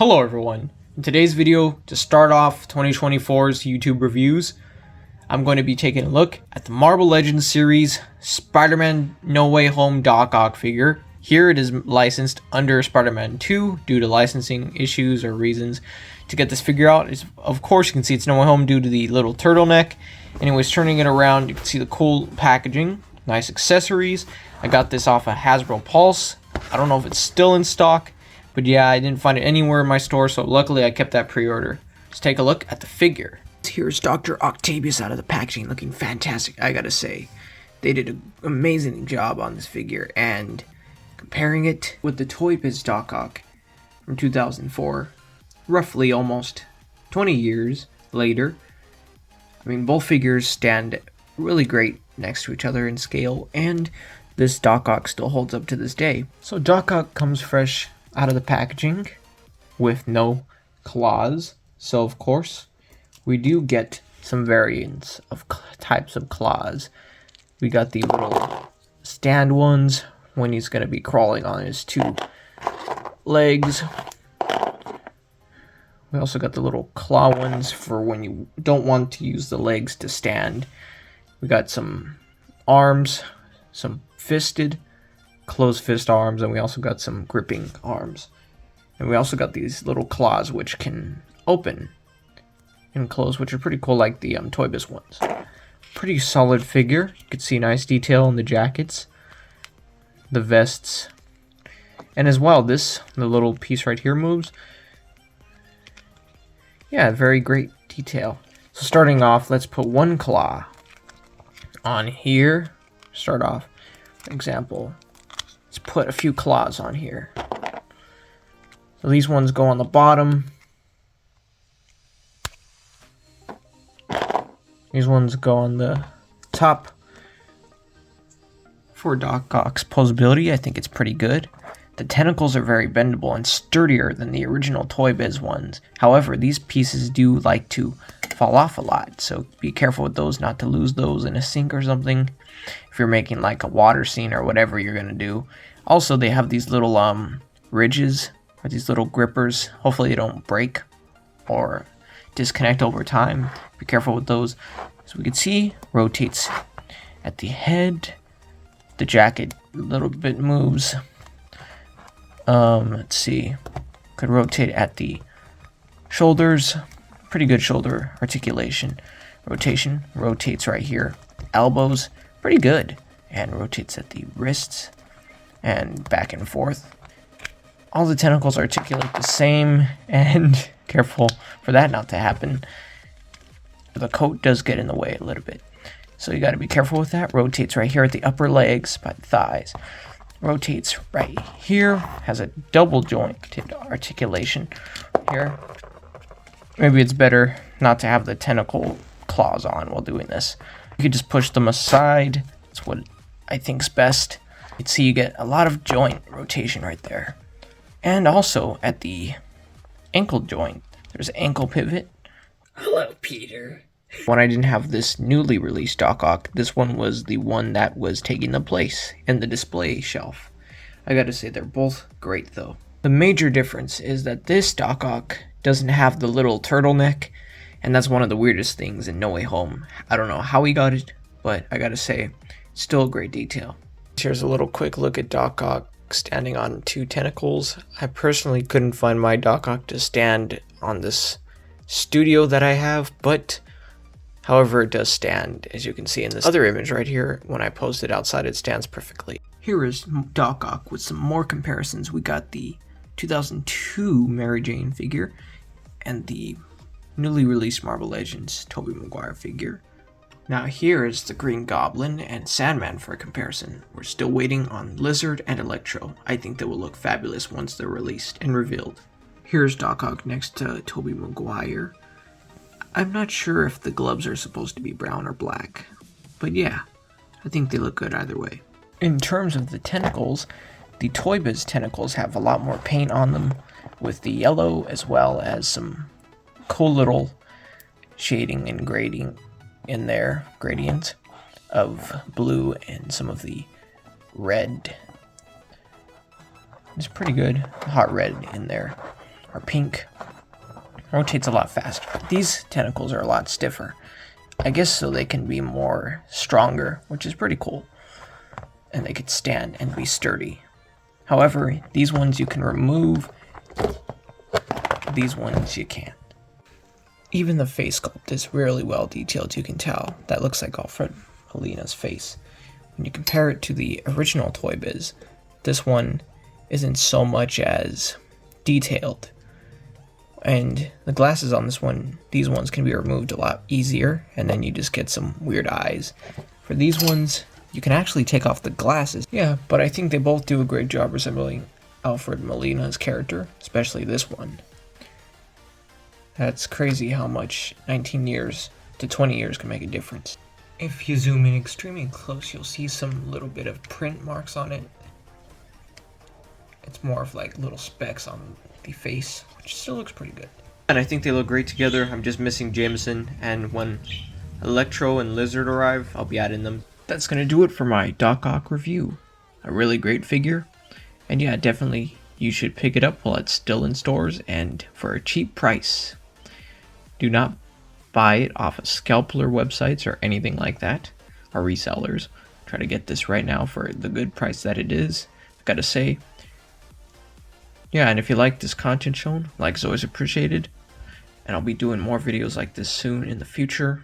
Hello everyone. In today's video, to start off 2024's YouTube reviews, I'm going to be taking a look at the Marvel Legends series Spider-Man No Way Home Doc Ock figure. Here it is licensed under Spider-Man 2 due to licensing issues or reasons. To get this figure out is, of course, you can see it's No Way Home due to the little turtleneck. Anyways, turning it around, you can see the cool packaging, nice accessories. I got this off of Hasbro Pulse. I don't know if it's still in stock, but yeah, I didn't find it anywhere in my store, so luckily I kept that pre-order. Let's take a look at the figure. Here's Dr. Octavius out of the packaging, looking fantastic, I gotta say. They did an amazing job on this figure, and comparing it with the Toy Biz Doc Ock from 2004, roughly almost 20 years later, I mean, both figures stand really great next to each other in scale, and this Doc Ock still holds up to this day. So Doc Ock comes fresh out of the packaging with no claws, so of course we do get some variants of types of claws. We got the little stand ones when he's going to be crawling on his two legs. We also got the little claw ones for when you don't want to use the legs to stand. We got some arms, some fisted, closed fist arms, and we also got some gripping arms. And we also got these little claws which can open and close, which are pretty cool, like the Toy Biz ones. Pretty solid figure. You can see nice detail in the jackets, the vests, and as well the little piece right here moves. Yeah, very great detail. So starting off, let's put one claw on here. Start off, for example, let's put a few claws on here. So these ones go on the bottom. These ones go on the top. For Doc Ock's posability, I think it's pretty good. The tentacles are very bendable and sturdier than the original Toy Biz ones. However, these pieces do like to fall off a lot, so be careful with those, not to lose those in a sink or something if you're making like a water scene or whatever you're gonna do. Also, they have these little ridges, or these little grippers. Hopefully they don't break or disconnect over time. Be careful with those. So we can see, rotates at the head. The jacket a little bit moves. Let's see, could rotate at the shoulders. Pretty good shoulder articulation. Rotation, rotates right here. Elbows, pretty good. And rotates at the wrists and back and forth. All the tentacles articulate the same, and careful for that not to happen. The coat does get in the way a little bit, so you got to be careful with that. Rotates right here at the upper legs by the thighs. Rotates right here, has a double jointed articulation here. Maybe it's better not to have the tentacle claws on while doing this. You could just push them aside. That's what I think's best. You can see you get a lot of joint rotation right there. And also at the ankle joint, there's an ankle pivot. Hello, Peter. When I didn't have this newly released Doc Ock, this one was the one that was taking the place in the display shelf. I gotta say, they're both great though. The major difference is that this Doc Ock doesn't have the little turtleneck, and that's one of the weirdest things in No Way Home. I don't know how he got it, but I gotta say, still a great detail. Here's a little quick look at Doc Ock standing on two tentacles. I personally couldn't find my Doc Ock to stand on this studio that I have, but however, it does stand. As you can see in this other image right here, when I post it outside, it stands perfectly. Here is Doc Ock with some more comparisons. We got the 2002 Mary Jane figure and the newly released Marvel Legends Tobey Maguire figure. Now here is the Green Goblin and Sandman for a comparison. We're still waiting on Lizard and Electro. I think they will look fabulous once they're released and revealed. Here's Doc Ock next to Tobey Maguire. I'm not sure if the gloves are supposed to be brown or black, but yeah, I think they look good either way. In terms of the tentacles, the Toy Biz tentacles have a lot more paint on them, with the yellow as well as some cool little shading and grading in there, gradients of blue and some of the red. It's pretty good, hot red in there. or pink. Rotates a lot faster. These tentacles are a lot stiffer. I guess so they can be more stronger, which is pretty cool. And they could stand and be sturdy. However, these ones you can remove. These ones you can't. Even the face sculpt is really well detailed, you can tell. That looks like Alfred Molina's face. When you compare it to the original Toy Biz, this one isn't so much as detailed. And the glasses on this one, these ones can be removed a lot easier, and then you just get some weird eyes. For these ones, you can actually take off the glasses. Yeah, but I think they both do a great job resembling Alfred Molina's character, especially this one. That's crazy how much 19 years to 20 years can make a difference. If you zoom in extremely close, you'll see some little bit of print marks on it. It's more of like little specks on the face, which still looks pretty good. And I think they look great together. I'm just missing Jameson, and when Electro and Lizard arrive, I'll be adding them. That's gonna do it for my Doc Ock review. A really great figure, and yeah, definitely you should pick it up while it's still in stores and for a cheap price. Do not buy it off of scalper websites or anything like that, or resellers. Try to get this right now for the good price that it is. I've got to say, yeah, and if you like this content shown, like is always appreciated, and I'll be doing more videos like this soon in the future.